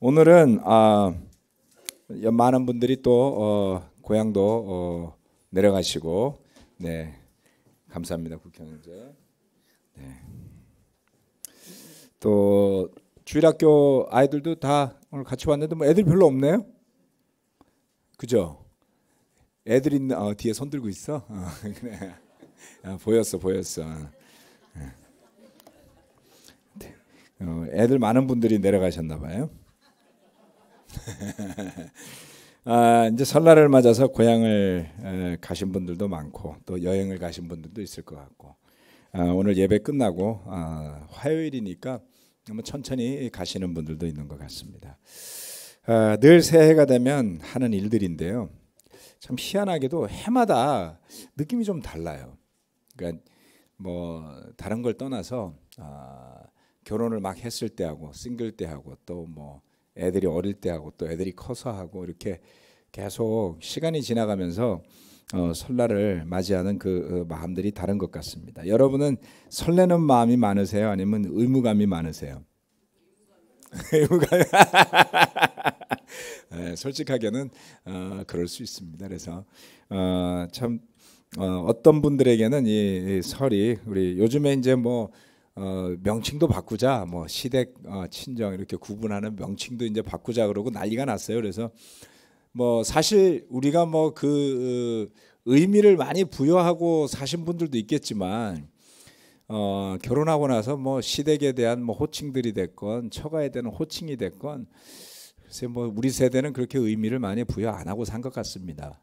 오늘은 많은 분들이 또 고향도 내려가시고, 네, 감사합니다, 국회의원님. 네. 또 주일학교 아이들도 다 오늘 같이 왔는데 뭐 애들 별로 없네요. 그죠? 애들 있는 뒤에 손 들고 있어. 그래. 보였어. 애들 많은 분들이 내려가셨나 봐요. 이제 설날을 맞아서 고향을 가신 분들도 많고 또 여행을 가신 분들도 있을 것 같고, 오늘 예배 끝나고 화요일이니까 천천히 가시는 분들도 있는 것 같습니다. 늘 새해가 되면 하는 일들인데요, 참 희한하게도 해마다 느낌이 좀 달라요. 그러니까 뭐 다른 걸 떠나서 결혼을 막 했을 때 하고 싱글 때 하고 또 뭐 애들이 어릴 때 하고 또 애들이 커서 하고 이렇게 계속 시간이 지나가면서 설날을 맞이하는 그 마음들이 다른 것 같습니다. 여러분은 설레는 마음이 많으세요? 아니면 의무감이 많으세요? 의무감. 네, 솔직하게는 그럴 수 있습니다. 그래서 참 어떤 분들에게는 이 설이, 우리 요즘에 이제 뭐 명칭도 바꾸자, 뭐 시댁 친정 이렇게 구분하는 명칭도 이제 바꾸자 그러고 난리가 났어요. 그래서 뭐 사실 우리가 뭐 그 의미를 많이 부여하고 사신 분들도 있겠지만, 결혼하고 나서 뭐 시댁에 대한 뭐 호칭들이 됐건 처가에 대한 호칭이 됐건, 글쎄 뭐 우리 세대는 그렇게 의미를 많이 부여 안 하고 산 것 같습니다.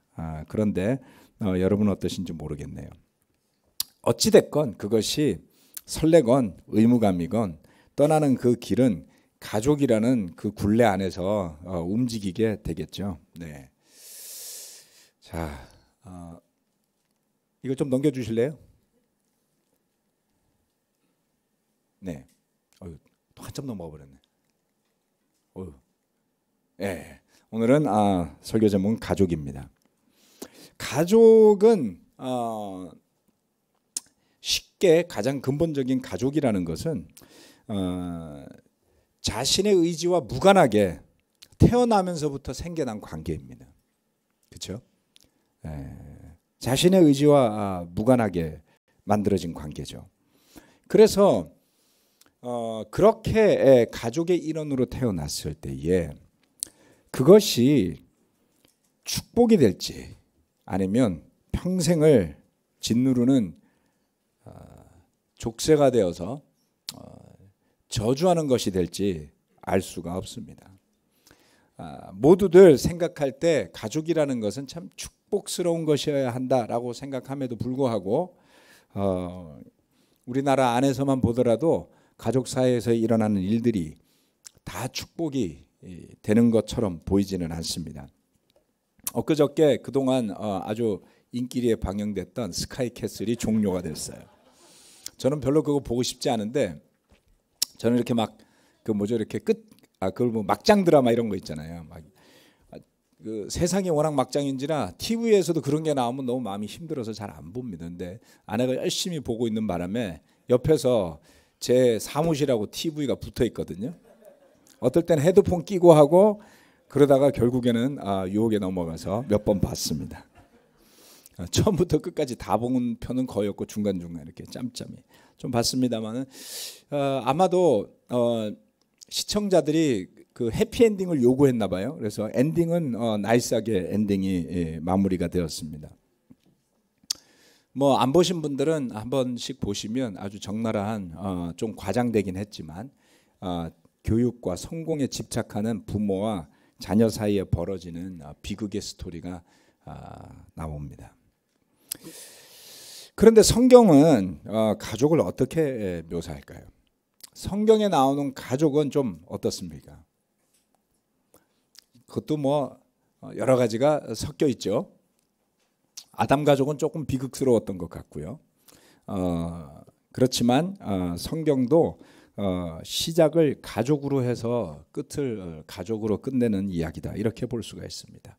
그런데 여러분은 어떠신지 모르겠네요. 어찌 됐건 그것이 설레건 의무감이건 떠나는 그 길은 가족이라는 그 굴레 안에서 움직이게 되겠죠. 네. 자, 이걸 좀 넘겨주실래요? 네. 또 한참 넘어가 버렸네. 네. 오늘은 설교 제목은 가족입니다. 가족은 쉽게 가장 근본적인 가족이라는 것은 자신의 의지와 무관하게 태어나면서부터 생겨난 관계입니다. 그렇죠? 자신의 의지와 무관하게 만들어진 관계죠. 그래서 그렇게 가족의 일원으로 태어났을 때에 그것이 축복이 될지 아니면 평생을 짓누르는 족쇄가 되어서 저주하는 것이 될지 알 수가 없습니다. 모두들 생각할 때 가족이라는 것은 참 축복스러운 것이어야 한다라고 생각함에도 불구하고 우리나라 안에서만 보더라도 가족 사이에서 일어나는 일들이 다 축복이 되는 것처럼 보이지는 않습니다. 엊그저께 그동안 아주 인기리에 방영됐던 스카이캐슬이 종료가 됐어요. 저는 별로 그거 보고 싶지 않은데, 저는 이렇게 막 그 뭐죠, 이렇게 그걸 뭐 막장 드라마 이런 거 있잖아요. 막 그 세상이 워낙 막장인지라 TV에서도 그런 게 나오면 너무 마음이 힘들어서 잘 안 봅니다. 근데 아내가 열심히 보고 있는 바람에 옆에서 제 사무실하고 TV가 붙어 있거든요. 어떨 때는 헤드폰 끼고 하고, 그러다가 결국에는 유혹에 넘어가서 몇 번 봤습니다. 처음부터 끝까지 다 본 편은 거의 없고 중간중간 이렇게 짬짬이 좀 봤습니다만은, 아마도 시청자들이 그 해피엔딩을 요구했나 봐요. 그래서 엔딩은 나이스하게 엔딩이 마무리가 되었습니다. 뭐 안 보신 분들은 한 번씩 보시면 아주 적나라한, 좀 과장되긴 했지만 교육과 성공에 집착하는 부모와 자녀 사이에 벌어지는 비극의 스토리가 나옵니다. 그런데 성경은 가족을 어떻게 묘사할까요? 성경에 나오는 가족은 좀 어떻습니까? 그것도 뭐 여러 가지가 섞여 있죠. 아담 가족은 조금 비극스러웠던 것 같고요. 그렇지만 성경도 시작을 가족으로 해서 끝을 가족으로 끝내는 이야기다, 이렇게 볼 수가 있습니다.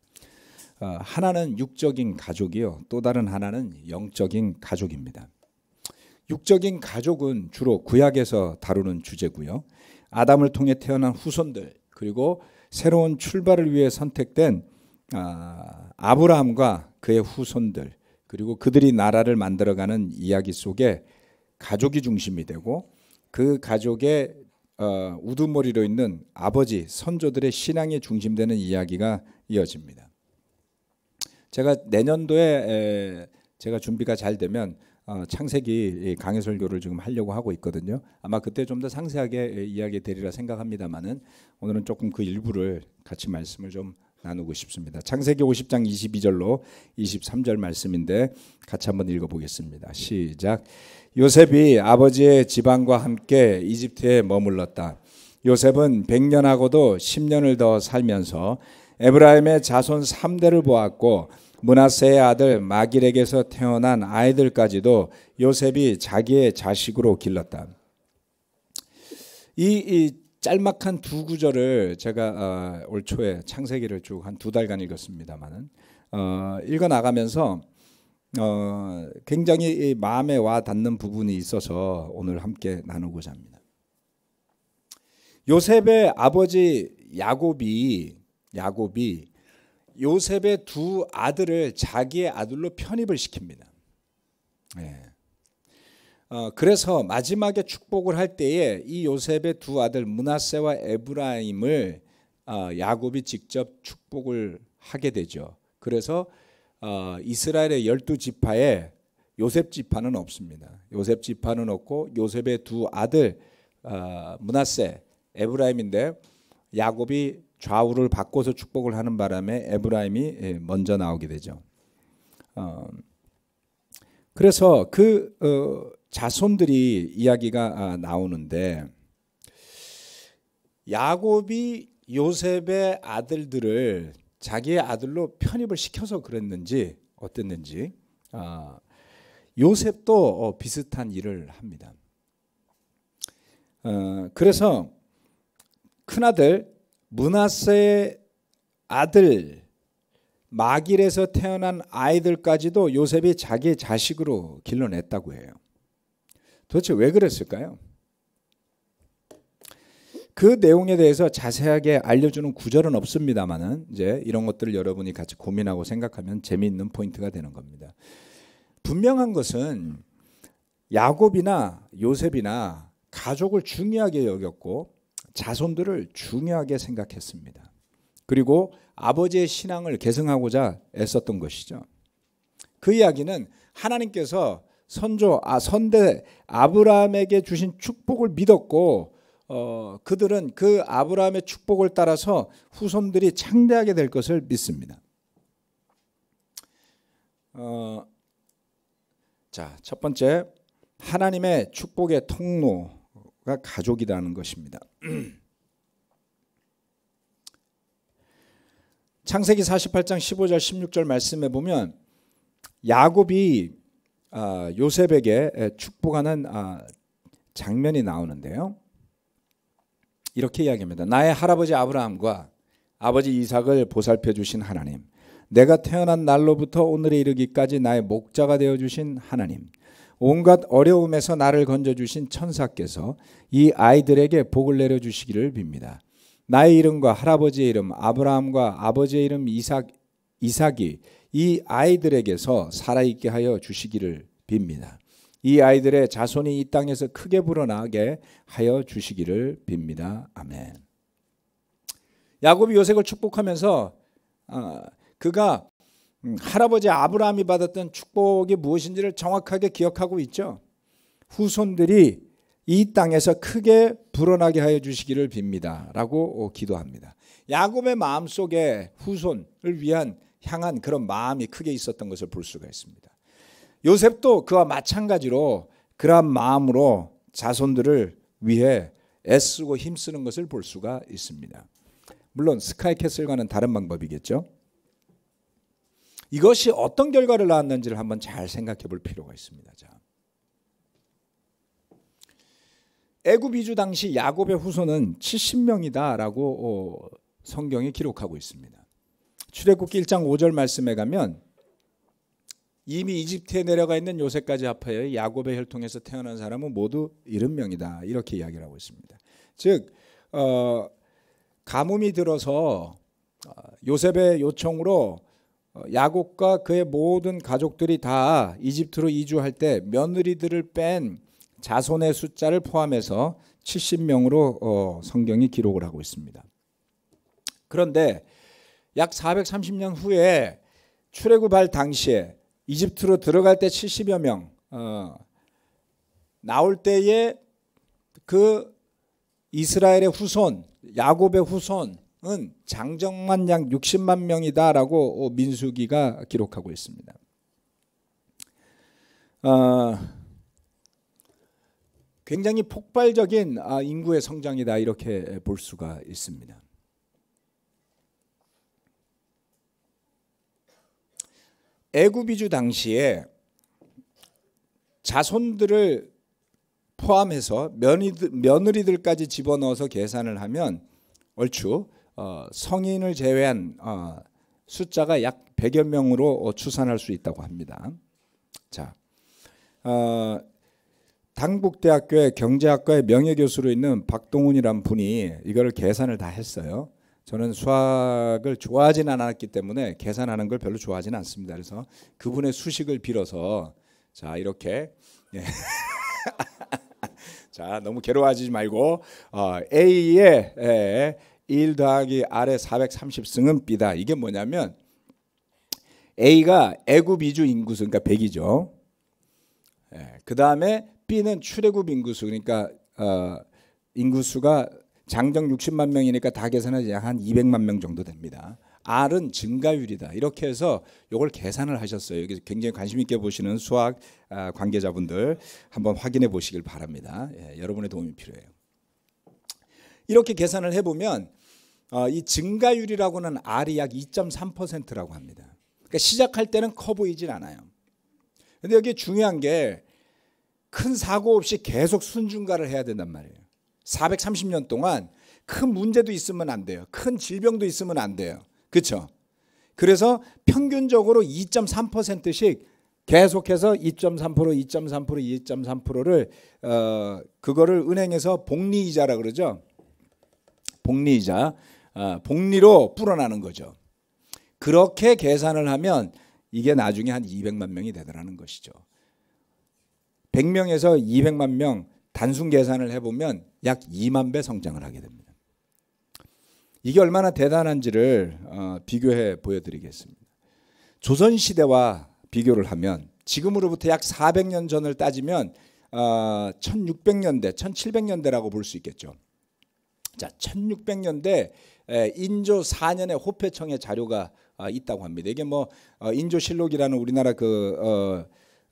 하나는 육적인 가족이요, 또 다른 하나는 영적인 가족입니다. 육적인 가족은 주로 구약에서 다루는 주제고요. 아담을 통해 태어난 후손들, 그리고 새로운 출발을 위해 선택된 아브라함과 그의 후손들, 그리고 그들이 나라를 만들어가는 이야기 속에 가족이 중심이 되고 그 가족의 우두머리로 있는 아버지, 선조들의 신앙이 중심되는 이야기가 이어집니다. 제가 내년도에 제가 준비가 잘 되면 창세기 강해 설교를 지금 하려고 하고 있거든요. 아마 그때 좀 더 상세하게 이야기 드리라 생각합니다만은 오늘은 조금 그 일부를 같이 말씀을 좀 나누고 싶습니다. 창세기 50장 22절로 23절 말씀인데 같이 한번 읽어보겠습니다. 시작. 요셉이 아버지의 지방과 함께 이집트에 머물렀다. 요셉은 100년하고도 10년을 더 살면서 에브라임의 자손 3대를 보았고 므낫세의 아들 마길에게서 태어난 아이들까지도 요셉이 자기의 자식으로 길렀다. 이 짤막한 두 구절을 제가 올 초에 창세기를 쭉 한 2달간 읽었습니다만은 읽어 나가면서 굉장히 마음에 와 닿는 부분이 있어서 오늘 함께 나누고자 합니다. 요셉의 아버지 야곱이 요셉의 두 아들을 자기의 아들로 편입을 시킵니다. 그래서 마지막에 축복을 할 때에 이 요셉의 두 아들 므낫세와 에브라임을 야곱이 직접 축복을 하게 되죠. 그래서 이스라엘의 12지파에 요셉 지파는 없습니다. 요셉 지파는 없고 요셉의 두 아들 므낫세, 에브라임인데 야곱이 좌우를 바꿔서 축복을 하는 바람에 에브라임이 먼저 나오게 되죠. 그래서 그 자손들이 이야기가 나오는데 야곱이 요셉의 아들들을 자기의 아들로 편입을 시켜서 그랬는지 어땠는지 요셉도 비슷한 일을 합니다. 그래서 큰아들 므낫세의 아들 마길에서 태어난 아이들까지도 요셉이 자기의 자식으로 길러냈다고 해요. 도대체 왜 그랬을까요? 그 내용에 대해서 자세하게 알려주는 구절은 없습니다만은 이제 이런 것들을 여러분이 같이 고민하고 생각하면 재미있는 포인트가 되는 겁니다. 분명한 것은 야곱이나 요셉이나 가족을 중요하게 여겼고 자손들을 중요하게 생각했습니다. 그리고 아버지의 신앙을 계승하고자 애썼던 것이죠. 그 이야기는 하나님께서 선대 아브라함에게 주신 축복을 믿었고 그들은 그 아브라함의 축복을 따라서 후손들이 창대하게 될 것을 믿습니다. 자, 첫 번째 하나님의 축복의 통로가 가족이라는 것입니다. 창세기 48장 15절 16절 말씀에 보면 야곱이 요셉에게 축복하는 장면이 나오는데요. 이렇게 이야기합니다. 나의 할아버지 아브라함과 아버지 이삭을 보살펴 주신 하나님, 내가 태어난 날로부터 오늘에 이르기까지 나의 목자가 되어 주신 하나님, 온갖 어려움에서 나를 건져 주신 천사께서 이 아이들에게 복을 내려 주시기를 빕니다. 나의 이름과 할아버지의 이름 아브라함과 아버지의 이름 이삭이 이 아이들에게서 살아있게 하여 주시기를 빕니다. 이 아이들의 자손이 이 땅에서 크게 불어나게 하여 주시기를 빕니다. 아멘. 야곱이 요셉을 축복하면서 그가 할아버지 아브라함이 받았던 축복이 무엇인지를 정확하게 기억하고 있죠. 후손들이 이 땅에서 크게 불어나게 하여 주시기를 빕니다 라고 기도합니다. 야곱의 마음속에 후손을 향한 그런 마음이 크게 있었던 것을 볼 수가 있습니다. 요셉도 그와 마찬가지로 그러한 마음으로 자손들을 위해 애쓰고 힘쓰는 것을 볼 수가 있습니다. 물론 스카이캐슬과는 다른 방법이겠죠. 이것이 어떤 결과를 낳았는지를 한번 잘 생각해 볼 필요가 있습니다. 자, 애굽 이주 당시 야곱의 후손은 70명이다라고 성경이 기록하고 있습니다. 출애굽기 1장 5절 말씀에 가면 이미 이집트에 내려가 있는 요셉까지 합하여 야곱의 혈통에서 태어난 사람은 모두 70명이다 이렇게 이야기를 하고 있습니다. 즉 가뭄이 들어서 요셉의 요청으로 야곱과 그의 모든 가족들이 다 이집트로 이주할 때 며느리들을 뺀 자손의 숫자를 포함해서 70명으로 성경이 기록을 하고 있습니다. 그런데 약 430년 후에 출애굽할 당시에 이집트로 들어갈 때 70여 명, 나올 때에 그 이스라엘의 후손, 야곱의 후손은 장정만 약 60만 명이다라고 민수기가 기록하고 있습니다. 굉장히 폭발적인 인구의 성장이다 이렇게 볼 수가 있습니다. 애굽 이주 당시에 자손들을 포함해서 며느리들까지 집어넣어서 계산을 하면 얼추 성인을 제외한 숫자가 약 100여 명으로 추산할 수 있다고 합니다. 자, 당북대학교의 경제학과의 명예교수로 있는 박동훈이란 분이 이거를 계산을 다 했어요. 저는 수학을 좋아하지는 않았기 때문에 계산하는 걸 별로 좋아하지는 않습니다. 그래서 그분의 수식을 빌어서 자 이렇게 자 너무 괴로워하지 말고 A의 1 더하기 R의 430승은 B다. 이게 뭐냐면 A가 애굽 이주 인구수 그러니까 100이죠. 그 다음에 B는 출애굽 인구수 그러니까 인구수가 장정 60만 명이니까 다 계산해서 약 한 200만 명 정도 됩니다. R은 증가율이다. 이렇게 해서 이걸 계산을 하셨어요. 여기 굉장히 관심 있게 보시는 수학 관계자분들 한번 확인해 보시길 바랍니다. 여러분의 도움이 필요해요. 이렇게 계산을 해보면 이 증가율이라고는 R이 약 2.3%라고 합니다. 그러니까 시작할 때는 커 보이진 않아요. 근데 여기 중요한 게 큰 사고 없이 계속 순증가를 해야 된단 말이에요. 430년 동안 큰 문제도 있으면 안 돼요. 큰 질병도 있으면 안 돼요. 그렇죠? 그래서 평균적으로 2.3%씩 계속해서 2.3%, 2.3%, 2.3%를 그거를 은행에서 복리이자라 그러죠. 복리이자, 복리로 불어나는 거죠. 그렇게 계산을 하면 이게 나중에 한 200만 명이 되더라는 것이죠. 100명에서 200만 명 단순 계산을 해보면 약 2만 배 성장을 하게 됩니다. 이게 얼마나 대단한지를 비교해 보여드리겠습니다. 조선시대와 비교를 하면 지금으로부터 약 400년 전을 따지면 1600년대, 1700년대라고 볼 수 있겠죠. 자, 1600년대 인조 4년의 호패청의 자료가 있다고 합니다. 이게 뭐 인조실록이라는 우리나라 그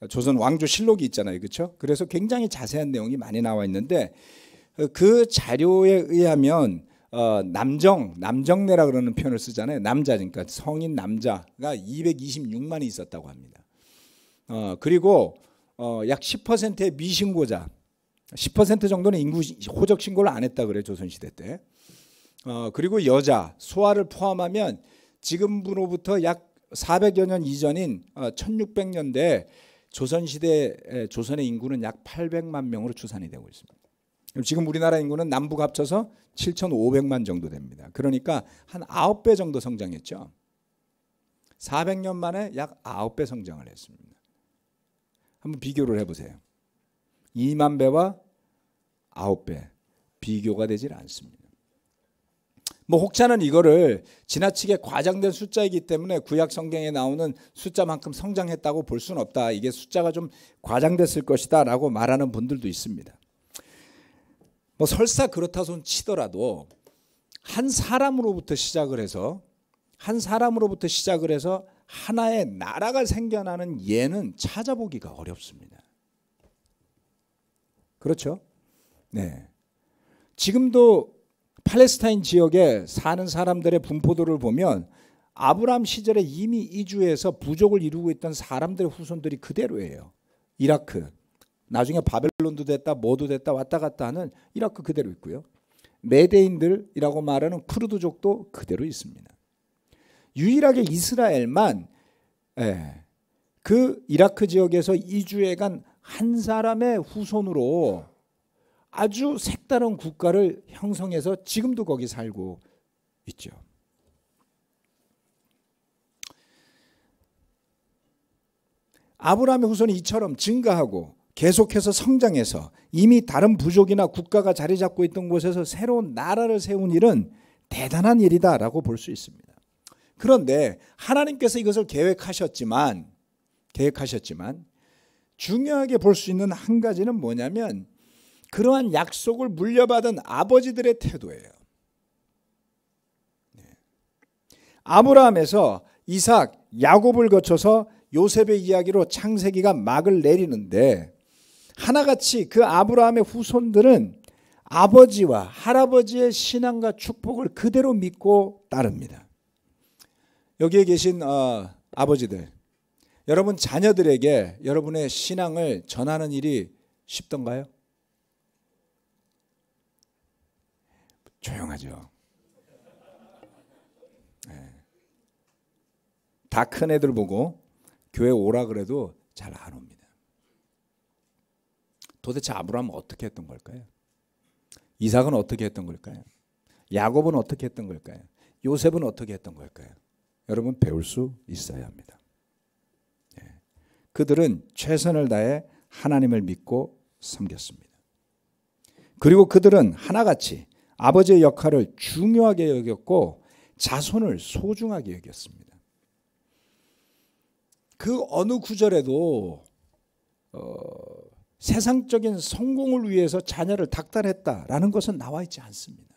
조선 왕조실록이 있잖아요. 그렇죠? 그래서 굉장히 자세한 내용이 많이 나와 있는데 그 자료에 의하면 남정네라 그러는 표현을 쓰잖아요. 남자 그러니까 성인 남자가 226만이 있었다고 합니다. 그리고 약 10%의 미신고자 10% 정도는 인구 호적 신고를 안 했다 그래요. 조선시대 때. 그리고 여자 소아를 포함하면 지금으로부터 약 400여 년 이전인 1600년대 조선시대 조선의 인구는 약 800만 명으로 추산이 되고 있습니다. 지금 우리나라 인구는 남북 합쳐서 7,500만 정도 됩니다. 그러니까 한 9배 정도 성장했죠. 400년 만에 약 9배 성장을 했습니다. 한번 비교를 해보세요. 2만 배와 9배 비교가 되질 않습니다. 뭐 혹자는 이거를 지나치게 과장된 숫자이기 때문에 구약 성경에 나오는 숫자만큼 성장했다고 볼 수는 없다. 이게 숫자가 좀 과장됐을 것이다 라고 말하는 분들도 있습니다. 뭐 설사 그렇다 손 치더라도 한 사람으로부터 시작을 해서 하나의 나라가 생겨나는 예는 찾아보기가 어렵습니다. 그렇죠? 네. 지금도 팔레스타인 지역에 사는 사람들의 분포도를 보면 아브라함 시절에 이미 이주해서 부족을 이루고 있던 사람들의 후손들이 그대로예요. 이라크, 나중에 바벨론도 됐다 뭐도 됐다 왔다 갔다 하는 이라크 그대로 있고요. 메데인들이라고 말하는 쿠르드족도 그대로 있습니다. 유일하게 이스라엘만 그 이라크 지역에서 이주해간 한 사람의 후손으로 아주 색다른 국가를 형성해서 지금도 거기 살고 있죠. 아브라함의 후손이 이처럼 증가하고 계속해서 성장해서 이미 다른 부족이나 국가가 자리 잡고 있던 곳에서 새로운 나라를 세운 일은 대단한 일이다라고 볼 수 있습니다. 그런데 하나님께서 이것을 계획하셨지만 중요하게 볼 수 있는 한 가지는 뭐냐면 그러한 약속을 물려받은 아버지들의 태도예요. 아브라함에서 이삭, 야곱을 거쳐서 요셉의 이야기로 창세기가 막을 내리는데 하나같이 그 아브라함의 후손들은 아버지와 할아버지의 신앙과 축복을 그대로 믿고 따릅니다. 여기에 계신 아버지들, 여러분 자녀들에게 여러분의 신앙을 전하는 일이 쉽던가요? 조용하죠. 다 큰 애들 보고 교회 오라 그래도 잘 안 옵니다. 도대체 아브라함은 어떻게 했던 걸까요? 이삭은 어떻게 했던 걸까요? 야곱은 어떻게 했던 걸까요? 요셉은 어떻게 했던 걸까요? 여러분 배울 수 있어야 합니다. 그들은 최선을 다해 하나님을 믿고 섬겼습니다. 그리고 그들은 하나같이 아버지의 역할을 중요하게 여겼고 자손을 소중하게 여겼습니다. 그 어느 구절에도 세상적인 성공을 위해서 자녀를 닥달했다라는 것은 나와 있지 않습니다.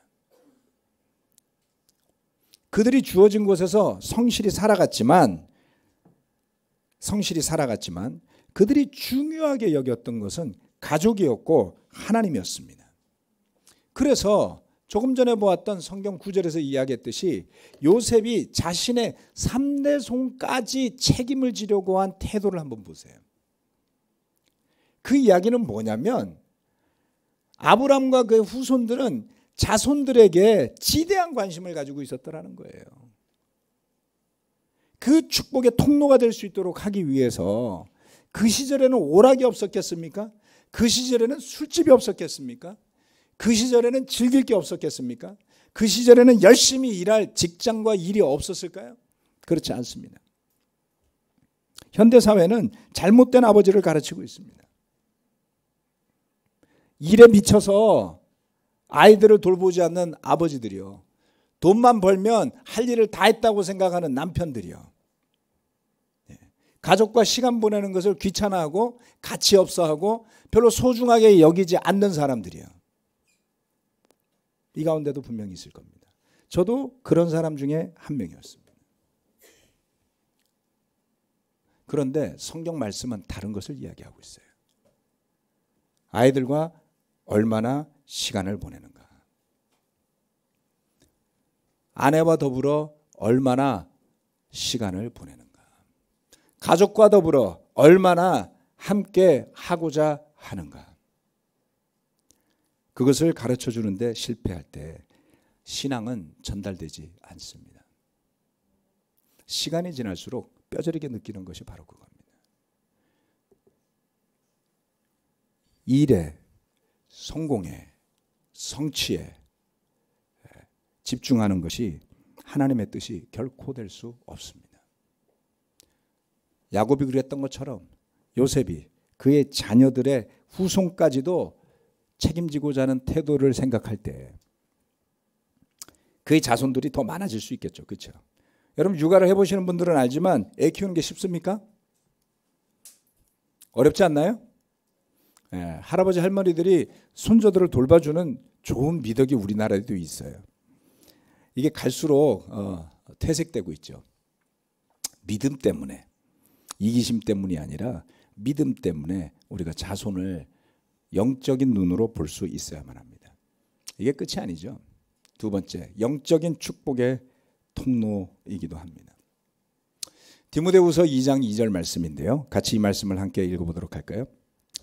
그들이 주어진 곳에서 성실히 살아갔지만 그들이 중요하게 여겼던 것은 가족이었고 하나님이었습니다. 그래서 조금 전에 보았던 성경 구절에서 이야기했듯이 요셉이 자신의 3대 손까지 책임을 지려고 한 태도를 한번 보세요. 그 이야기는 뭐냐면 아브람과 그의 후손들은 자손들에게 지대한 관심을 가지고 있었더라는 거예요. 그 축복의 통로가 될 수 있도록 하기 위해서 그 시절에는 오락이 없었겠습니까? 그 시절에는 술집이 없었겠습니까? 그 시절에는 즐길 게 없었겠습니까? 그 시절에는 열심히 일할 직장과 일이 없었을까요? 그렇지 않습니다. 현대사회는 잘못된 아버지를 가르치고 있습니다. 일에 미쳐서 아이들을 돌보지 않는 아버지들이요. 돈만 벌면 할 일을 다 했다고 생각하는 남편들이요. 가족과 시간 보내는 것을 귀찮아하고 가치 없어하고 별로 소중하게 여기지 않는 사람들이요. 이 가운데도 분명히 있을 겁니다. 저도 그런 사람 중에 한 명이었습니다. 그런데 성경 말씀은 다른 것을 이야기하고 있어요. 아이들과 얼마나 시간을 보내는가. 아내와 더불어 얼마나 시간을 보내는가. 가족과 더불어 얼마나 함께 하고자 하는가. 그것을 가르쳐 주는데 실패할 때 신앙은 전달되지 않습니다. 시간이 지날수록 뼈저리게 느끼는 것이 바로 그겁니다. 일에, 성공에, 성취에 집중하는 것이 하나님의 뜻이 결코 될 수 없습니다. 야곱이 그랬던 것처럼 요셉이 그의 자녀들의 후손까지도 책임지고자 하는 태도를 생각할 때 그의 자손들이 더 많아질 수 있겠죠. 그렇죠? 여러분 육아를 해보시는 분들은 알지만 애 키우는 게 쉽습니까? 어렵지 않나요? 할아버지 할머니들이 손자들을 돌봐주는 좋은 미덕이 우리나라에도 있어요. 이게 갈수록 퇴색되고 있죠. 믿음 때문에, 이기심 때문이 아니라 믿음 때문에 우리가 자손을 영적인 눈으로 볼 수 있어야만 합니다. 이게 끝이 아니죠. 두 번째, 영적인 축복의 통로이기도 합니다. 디모데후서 2장 2절 말씀인데요. 같이 이 말씀을 함께 읽어보도록 할까요?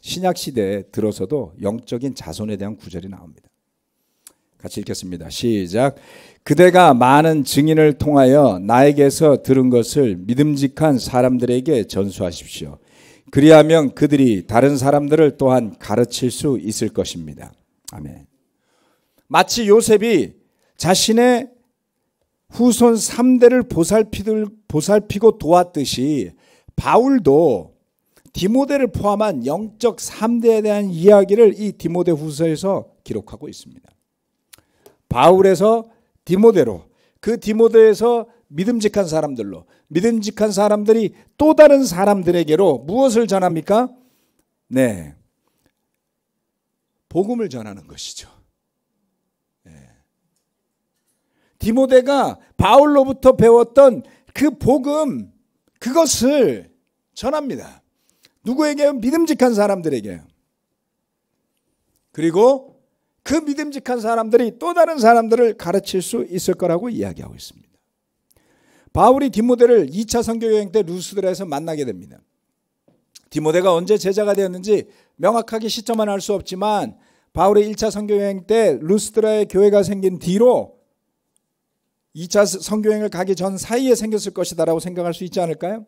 신약 시대에 들어서도 영적인 자손에 대한 구절이 나옵니다. 같이 읽겠습니다. 시작. 그대가 많은 증인을 통하여 나에게서 들은 것을 믿음직한 사람들에게 전수하십시오. 그리하면 그들이 다른 사람들을 또한 가르칠 수 있을 것입니다. 아멘. 마치 요셉이 자신의 후손 3대를 보살피고 도왔듯이 바울도 디모데를 포함한 영적 3대에 대한 이야기를 이 디모데 후서에서 기록하고 있습니다. 바울에서 디모데로, 그 디모데에서 믿음직한 사람들로, 믿음직한 사람들이 또 다른 사람들에게로 무엇을 전합니까? 네, 복음을 전하는 것이죠. 디모데가 바울로부터 배웠던 그 복음, 그것을 전합니다. 누구에게요? 믿음직한 사람들에게요. 그리고 그 믿음직한 사람들이 또 다른 사람들을 가르칠 수 있을 거라고 이야기하고 있습니다. 바울이 디모데를 2차 선교여행 때 루스드라에서 만나게 됩니다. 디모데가 언제 제자가 되었는지 명확하게 시점은 알 수 없지만 바울의 1차 선교여행 때 루스드라에 교회가 생긴 뒤로 2차 선교여행을 가기 전 사이에 생겼을 것이다 라고 생각할 수 있지 않을까요?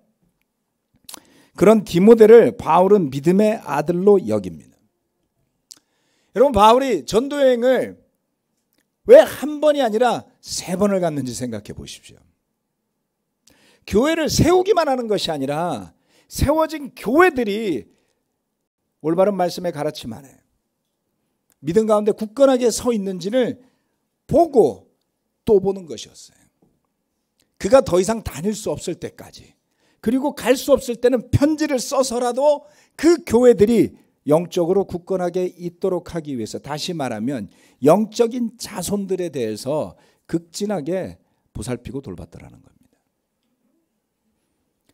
그런 디모데를 바울은 믿음의 아들로 여깁니다. 여러분, 바울이 전도여행을 왜 한 번이 아니라 3번을 갔는지 생각해 보십시오. 교회를 세우기만 하는 것이 아니라 세워진 교회들이 올바른 말씀의 가르침 안에 믿음 가운데 굳건하게 서 있는지를 보고 또 보는 것이었어요. 그가 더 이상 다닐 수 없을 때까지, 그리고 갈 수 없을 때는 편지를 써서라도 그 교회들이 영적으로 굳건하게 있도록 하기 위해서, 다시 말하면 영적인 자손들에 대해서 극진하게 보살피고 돌봤다라는 겁니다.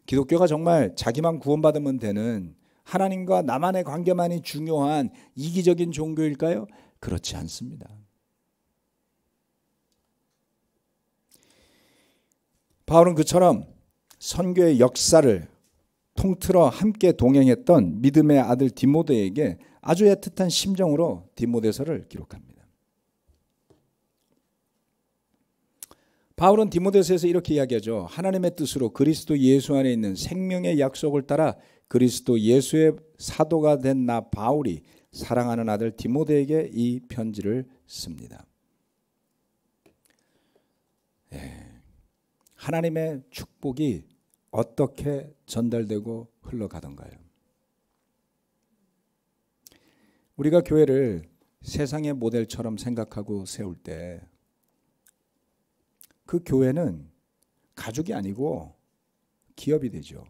기독교가 정말 자기만 구원받으면 되는, 하나님과 나만의 관계만이 중요한 이기적인 종교일까요? 그렇지 않습니다. 바울은 그처럼 선교의 역사를 통틀어 함께 동행했던 믿음의 아들 디모데에게 아주 애틋한 심정으로 디모데서를 기록합니다. 바울은 디모데서에서 이렇게 이야기하죠. 하나님의 뜻으로 그리스도 예수 안에 있는 생명의 약속을 따라 그리스도 예수의 사도가 된 나 바울이 사랑하는 아들 디모데에게 이 편지를 씁니다. 하나님의 축복이 어떻게 전달되고 흘러가던가요? 우리가 교회를 세상의 모델처럼 생각하고 세울 때 그 교회는 가족이 아니고 기업이 되죠.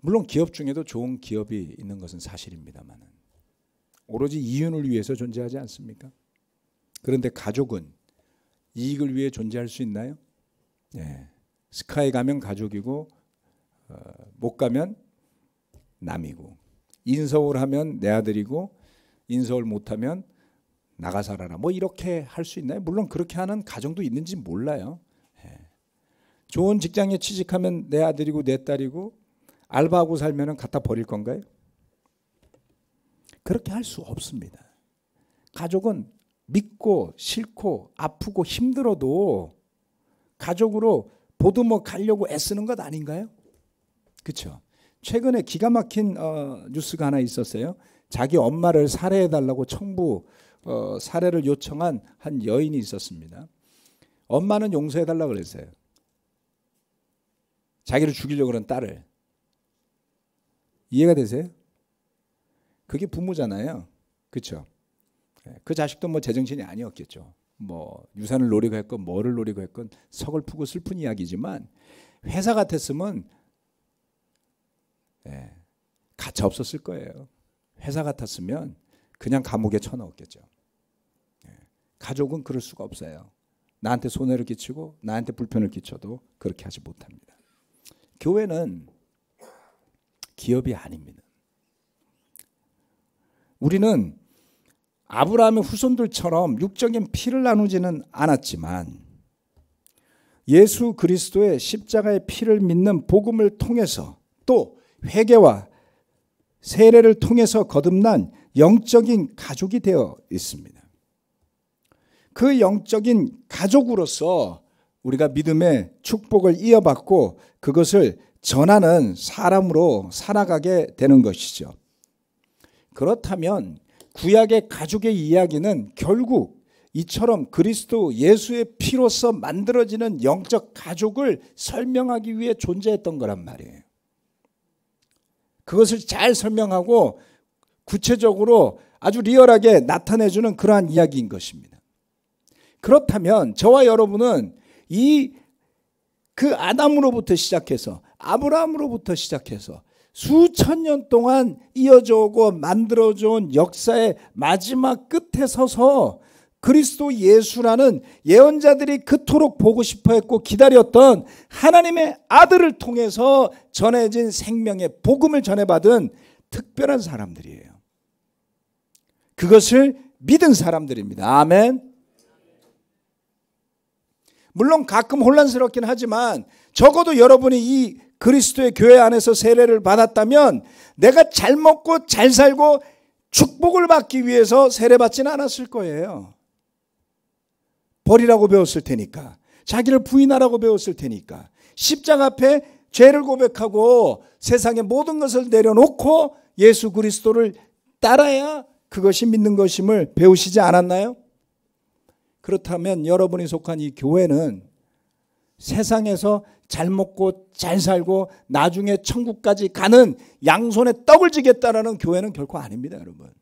물론 기업 중에도 좋은 기업이 있는 것은 사실입니다만 오로지 이윤을 위해서 존재하지 않습니까? 그런데 가족은 이익을 위해 존재할 수 있나요? 네. 스카이 가면 가족이고 못 가면 남이고, 인서울 하면 내 아들이고 인서울 못하면 나가 살아라, 뭐 이렇게 할 수 있나요? 물론 그렇게 하는 가정도 있는지 몰라요. 좋은 직장에 취직하면 내 아들이고 내 딸이고, 알바하고 살면 갖다 버릴 건가요? 그렇게 할 수 없습니다. 가족은 믿고 싫고 아프고 힘들어도 가족으로 보듬어 가려고 애쓰는 것 아닌가요? 그렇죠? 최근에 기가 막힌 뉴스가 하나 있었어요. 자기 엄마를 살해해달라고 살해를 요청한 한 여인이 있었습니다. 엄마는 용서해달라고 그랬어요. 자기를 죽이려고 그런 딸을. 이해가 되세요? 그게 부모잖아요. 그렇죠? 그 자식도 뭐 제정신이 아니었겠죠. 뭐 유산을 노리고 했건 뭐를 노리고 했건 서글프고 슬픈 이야기지만, 회사 같았으면 가차 없었을 거예요. 회사 같았으면 그냥 감옥에 쳐넣었겠죠. 가족은 그럴 수가 없어요. 나한테 손해를 끼치고 나한테 불편을 끼쳐도 그렇게 하지 못합니다. 교회는 기업이 아닙니다. 우리는 아브라함의 후손들처럼 육적인 피를 나누지는 않았지만 예수 그리스도의 십자가의 피를 믿는 복음을 통해서, 또 회개와 세례를 통해서 거듭난 영적인 가족이 되어 있습니다. 그 영적인 가족으로서 우리가 믿음의 축복을 이어받고 그것을 전하는 사람으로 살아가게 되는 것이죠. 그렇다면 구약의 가족의 이야기는 결국 이처럼 그리스도 예수의 피로서 만들어지는 영적 가족을 설명하기 위해 존재했던 거란 말이에요. 그것을 잘 설명하고 구체적으로 아주 리얼하게 나타내주는 그러한 이야기인 것입니다. 그렇다면 저와 여러분은 그 아담으로부터 시작해서 아브라함으로부터 시작해서 수천 년 동안 이어져 오고 만들어져 온 역사의 마지막 끝에 서서 그리스도 예수라는 예언자들이 그토록 보고 싶어 했고 기다렸던 하나님의 아들을 통해서 전해진 생명의 복음을 전해받은 특별한 사람들이에요. 그것을 믿은 사람들입니다. 아멘. 물론 가끔 혼란스럽긴 하지만 적어도 여러분이 이 그리스도의 교회 안에서 세례를 받았다면 내가 잘 먹고 잘 살고 축복을 받기 위해서 세례받지는 않았을 거예요. 버리라고 배웠을 테니까, 자기를 부인하라고 배웠을 테니까, 십자가 앞에 죄를 고백하고 세상의 모든 것을 내려놓고 예수 그리스도를 따라야 그것이 믿는 것임을 배우시지 않았나요? 그렇다면 여러분이 속한 이 교회는 세상에서 잘 먹고 잘 살고 나중에 천국까지 가는 양손에 떡을 쥐겠다라는 교회는 결코 아닙니다, 여러분.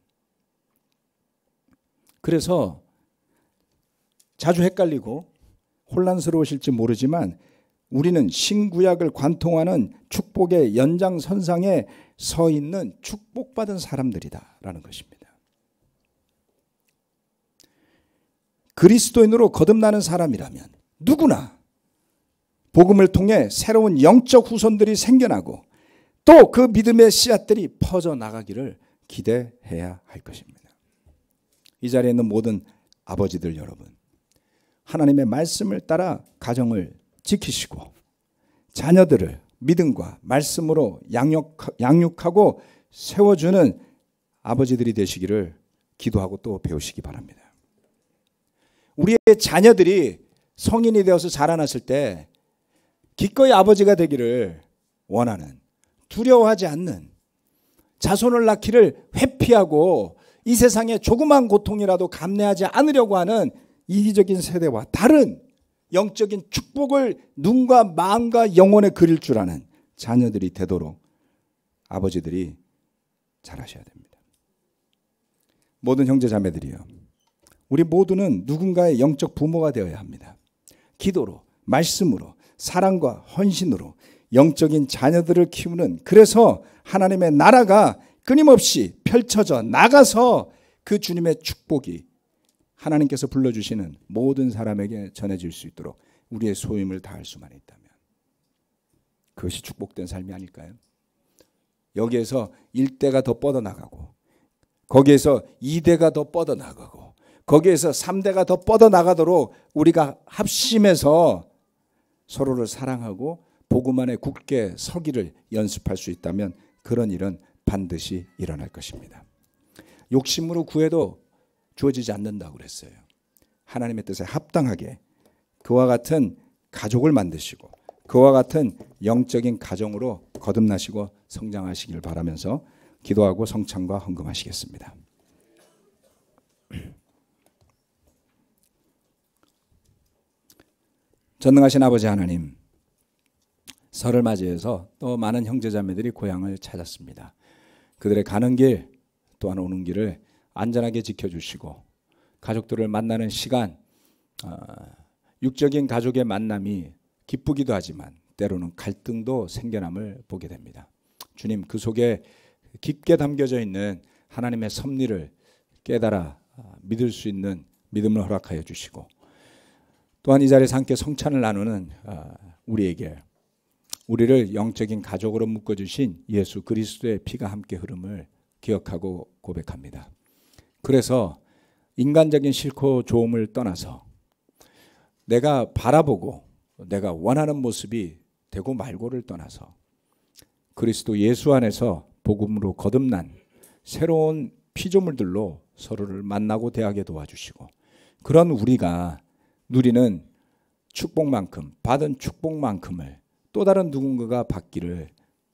그래서 자주 헷갈리고 혼란스러우실지 모르지만 우리는 신구약을 관통하는 축복의 연장선상에 서 있는 축복받은 사람들이다라는 것입니다. 그리스도인으로 거듭나는 사람이라면 누구나 복음을 통해 새로운 영적 후손들이 생겨나고 또 그 믿음의 씨앗들이 퍼져나가기를 기대해야 할 것입니다. 이 자리에 있는 모든 아버지들 여러분, 하나님의 말씀을 따라 가정을 지키시고 자녀들을 믿음과 말씀으로 양육하고 세워주는 아버지들이 되시기를 기도하고 또 배우시기 바랍니다. 우리의 자녀들이 성인이 되어서 자라났을 때 기꺼이 아버지가 되기를 원하는, 두려워하지 않는, 자손을 낳기를 회피하고 이 세상에 조그만 고통이라도 감내하지 않으려고 하는 이기적인 세대와 다른 영적인 축복을 눈과 마음과 영혼에 그릴 줄 아는 자녀들이 되도록 아버지들이 잘하셔야 됩니다. 모든 형제자매들이요, 우리 모두는 누군가의 영적 부모가 되어야 합니다. 기도로, 말씀으로, 사랑과 헌신으로 영적인 자녀들을 키우는, 그래서 하나님의 나라가 끊임없이 펼쳐져 나가서 그 주님의 축복이 하나님께서 불러주시는 모든 사람에게 전해질 수 있도록 우리의 소임을 다할 수만 있다면 그것이 축복된 삶이 아닐까요? 여기에서 1대가 더 뻗어나가고 거기에서 2대가 더 뻗어나가고 거기에서 3대가 더 뻗어나가도록 우리가 합심해서 서로를 사랑하고 복음 안에 굳게 서기를 연습할 수 있다면 그런 일은 반드시 일어날 것입니다. 욕심으로 구해도 주어지지 않는다고 그랬어요. 하나님의 뜻에 합당하게 그와 같은 가족을 만드시고 그와 같은 영적인 가정으로 거듭나시고 성장하시길 바라면서 기도하고 성찬과 헌금하시겠습니다. 전능하신 아버지 하나님, 설을 맞이해서 또 많은 형제자매들이 고향을 찾았습니다. 그들의 가는 길 또한 오는 길을 안전하게 지켜주시고 가족들을 만나는 시간, 육적인 가족의 만남이 기쁘기도 하지만 때로는 갈등도 생겨남을 보게 됩니다. 주님, 그 속에 깊게 담겨져 있는 하나님의 섭리를 깨달아 믿을 수 있는 믿음을 허락하여 주시고 또한 이 자리에서 함께 성찬을 나누는 우리에게 우리를 영적인 가족으로 묶어주신 예수 그리스도의 피가 함께 흐름을 기억하고 고백합니다. 그래서 인간적인 싫고 좋음을 떠나서 내가 바라보고 내가 원하는 모습이 되고 말고를 떠나서 그리스도 예수 안에서 복음으로 거듭난 새로운 피조물들로 서로를 만나고 대하게 도와주시고 그런 우리가 누리는 축복만큼 받은 축복만큼을 또 다른 누군가가 받기를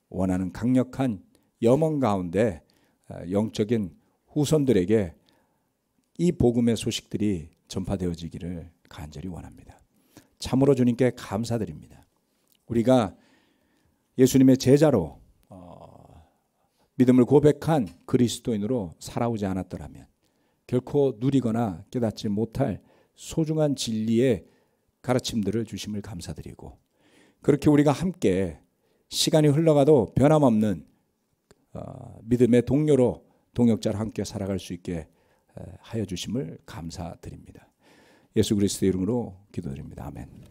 원하는 강력한 염원 가운데 영적인 후손들에게 이 복음의 소식들이 전파되어지기를 간절히 원합니다. 참으로 주님께 감사드립니다. 우리가 예수님의 제자로 믿음을 고백한 그리스도인으로 살아오지 않았더라면 결코 누리거나 깨닫지 못할 소중한 진리의 가르침들을 주심을 감사드리고, 그렇게 우리가 함께 시간이 흘러가도 변함없는 믿음의 동료로 동역자로 함께 살아갈 수 있게 하여 주심을 감사드립니다. 예수 그리스도의 이름으로 기도드립니다. 아멘.